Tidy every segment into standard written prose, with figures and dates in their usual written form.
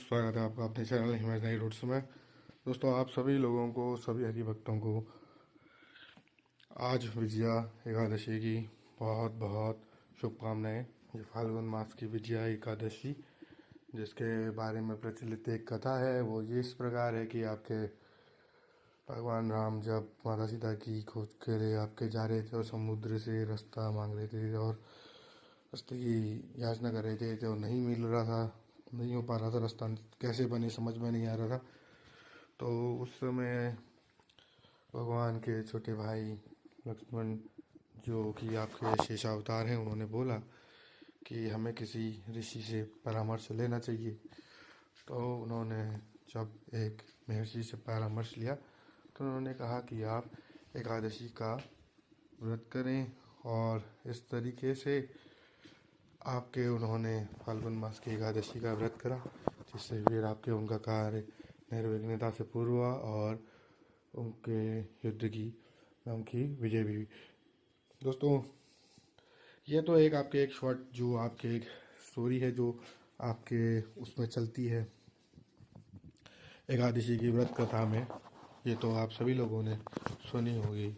स्वागत है आपका अपने चैनल हिमाचल रूट्स में। दोस्तों, आप सभी लोगों को, सभी हरि भक्तों को आज विजया एकादशी की बहुत बहुत शुभकामनाएं। ये फाल्गुन मास की विजया एकादशी, जिसके बारे में प्रचलित एक कथा है, वो ये इस प्रकार है कि आपके भगवान राम जब माता सीता की खोज के लिए आपके जा रहे थे और समुद्र से रास्ता मांग रहे थे और रास्ते की याचना कर रहे थे, तो नहीं मिल रहा था, नहीं हो पा रहा था, रास्ता कैसे बने समझ में नहीं आ रहा था। तो उस समय भगवान के छोटे भाई लक्ष्मण, जो कि आपके शेषावतार हैं, उन्होंने बोला कि हमें किसी ऋषि से परामर्श लेना चाहिए। तो उन्होंने जब एक महर्षि से परामर्श लिया तो उन्होंने कहा कि आप एकादशी का व्रत करें, और इस तरीके से आपके उन्होंने फाल्गुन मास की एकादशी का व्रत करा, जिससे फिर आपके उनका कार्य निर्विघ्नता से पूर्ण हुआ और उनके युद्ध की उनकी विजय भी हुई। दोस्तों, ये तो एक आपके एक शॉर्ट जो आपके एक स्टोरी है जो आपके उसमें चलती है एकादशी की व्रत कथा में, ये तो आप सभी लोगों ने सुनी होगी।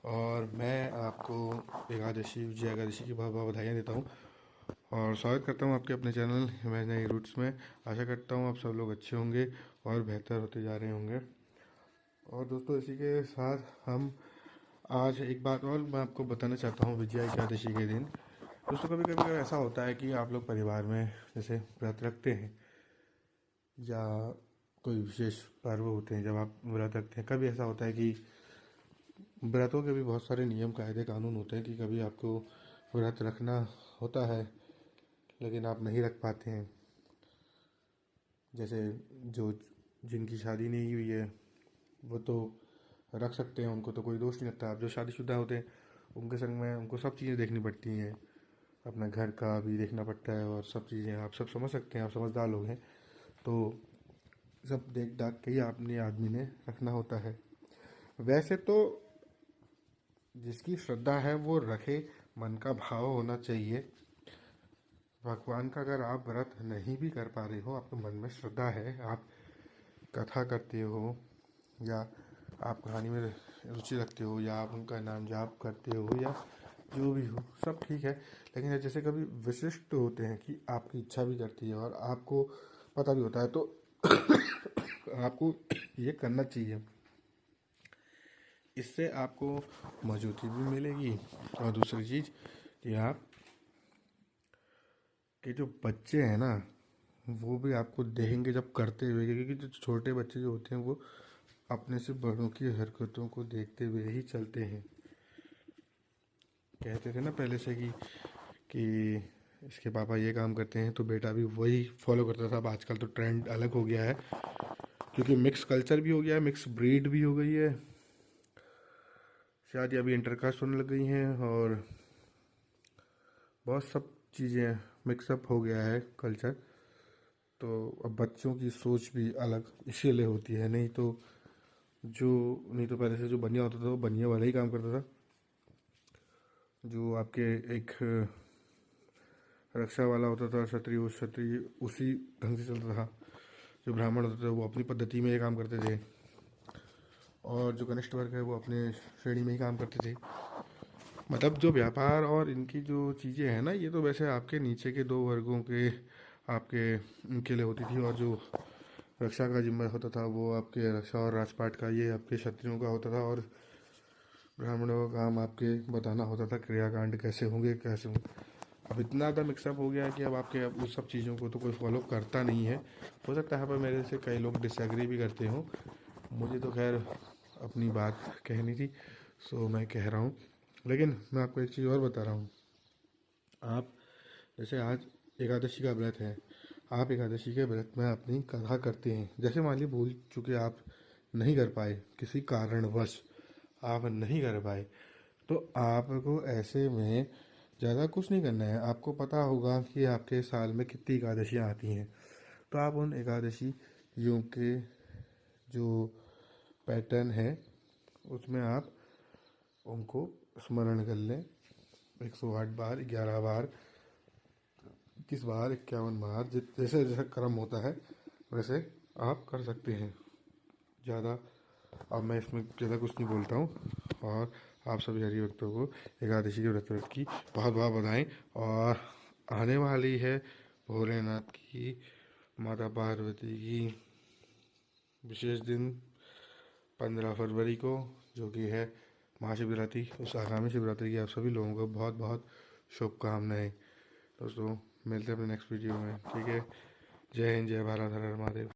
और मैं आपको विजय एकादशी की बहुत बहुत बधाइयाँ देता हूँ और स्वागत करता हूँ आपके अपने चैनल इमेजिनरी रूट्स में। आशा करता हूँ आप सब लोग अच्छे होंगे और बेहतर होते जा रहे होंगे। और दोस्तों, इसी के साथ हम आज एक बात और मैं आपको बताना चाहता हूँ विजया एकादशी के दिन। दोस्तों, कभी कभी ऐसा होता है कि आप लोग परिवार में जैसे व्रत रखते हैं या कोई विशेष पर्व होते हैं जब आप व्रत रखते हैं। कभी ऐसा होता है कि व्रतों के भी बहुत सारे नियम कायदे कानून होते हैं कि कभी आपको व्रत रखना होता है लेकिन आप नहीं रख पाते हैं। जैसे जो जिनकी शादी नहीं हुई है वो तो रख सकते हैं, उनको तो कोई दोष नहीं लगता। आप जो शादीशुदा होते हैं उनके संग में उनको सब चीज़ें देखनी पड़ती हैं, अपना घर का भी देखना पड़ता है और सब चीज़ें आप सब समझ सकते हैं, आप समझदार लोग हैं, तो सब देख दाख के ही आपने आदमी ने रखना होता है। वैसे तो जिसकी श्रद्धा है वो रखे, मन का भाव होना चाहिए। भगवान का अगर आप व्रत नहीं भी कर पा रहे हो, आपके मन में श्रद्धा है, आप कथा करते हो या आप कहानी में रुचि रखते हो या आप उनका नाम जाप करते हो या जो भी हो, सब ठीक है। लेकिन जैसे कभी विशिष्ट होते हैं कि आपकी इच्छा भी करती है और आपको पता भी होता है, तो आपको ये करना चाहिए। इससे आपको मजबूती भी मिलेगी और दूसरी चीज़ कि आप के जो बच्चे हैं ना, वो भी आपको देखेंगे जब करते हुए, क्योंकि जो छोटे बच्चे जो होते हैं वो अपने से बड़ों की हरकतों को देखते हुए ही चलते हैं। कहते थे ना पहले से कि इसके पापा ये काम करते हैं तो बेटा भी वही फॉलो करता था। अब आजकल तो ट्रेंड अलग हो गया है, क्योंकि मिक्स कल्चर भी हो गया है, मिक्स ब्रीड भी हो गई है, शायद अभी इंटरकास्ट होने लग गई हैं और बहुत सब चीज़ें मिक्सअप हो गया है कल्चर। तो अब बच्चों की सोच भी अलग इसीलिए होती है, नहीं तो पहले से जो बनिया होता था वो बनिया वाला ही काम करता था। जो आपके एक रक्षा वाला होता था क्षत्रिय, उस क्षत्रिय उसी ढंग से चलता था। जो ब्राह्मण होते थे वो अपनी पद्धति में ये काम करते थे और जो कनिष्ठ वर्ग है वो अपने श्रेणी में ही काम करते थे। मतलब जो व्यापार और इनकी जो चीज़ें हैं ना, ये तो वैसे आपके नीचे के दो वर्गों के आपके इनके लिए होती थी, और जो रक्षा का जिम्मा होता था वो आपके रक्षा और राजपाट का ये आपके क्षत्रियों का होता था, और ब्राह्मणों का काम आपके बताना होता था क्रियाकांड कैसे होंगे कैसे होंगे। अब इतना ज़्यादा मिक्सअप हो गया है कि अब आपके अब उस सब चीज़ों को तो कोई फॉलो करता नहीं है। हो सकता है पर मेरे से कई लोग डिसएग्री भी करते हों, मुझे तो खैर अपनी बात कहनी थी सो मैं कह रहा हूँ। लेकिन मैं आपको एक चीज़ और बता रहा हूँ। आप जैसे आज एकादशी का व्रत है, आप एकादशी के व्रत में अपनी कथा करते हैं। जैसे मान लीजिए भूल चुके आप नहीं कर पाए, किसी कारणवश आप नहीं कर पाए, तो आपको ऐसे में ज़्यादा कुछ नहीं करना है। आपको पता होगा कि आपके साल में कितनी एकादशियाँ आती हैं, तो आप उन एकादशियों के जो पैटर्न है उसमें आप उनको स्मरण कर लें 108 बार, 11 बार, 21 बार 51 बार जैसे जैसा कर्म होता है वैसे आप कर सकते हैं। ज़्यादा अब मैं इसमें ज़्यादा कुछ नहीं बोलता हूँ। और आप सभी हरि भक्तों को एकादशी के व्रत की बहुत बहुत बधाई। और आने वाली है भोलेनाथ की, माता पार्वती की विशेष दिन 15 फरवरी को, जो कि है महाशिवरात्रि। उस आगामी शिवरात्रि की आप सभी लोगों को बहुत बहुत शुभकामनाएं। दोस्तों मिलते हैं अपने नेक्स्ट वीडियो में, ठीक है। जय हिंद, जय भारत, हर हर महादेव।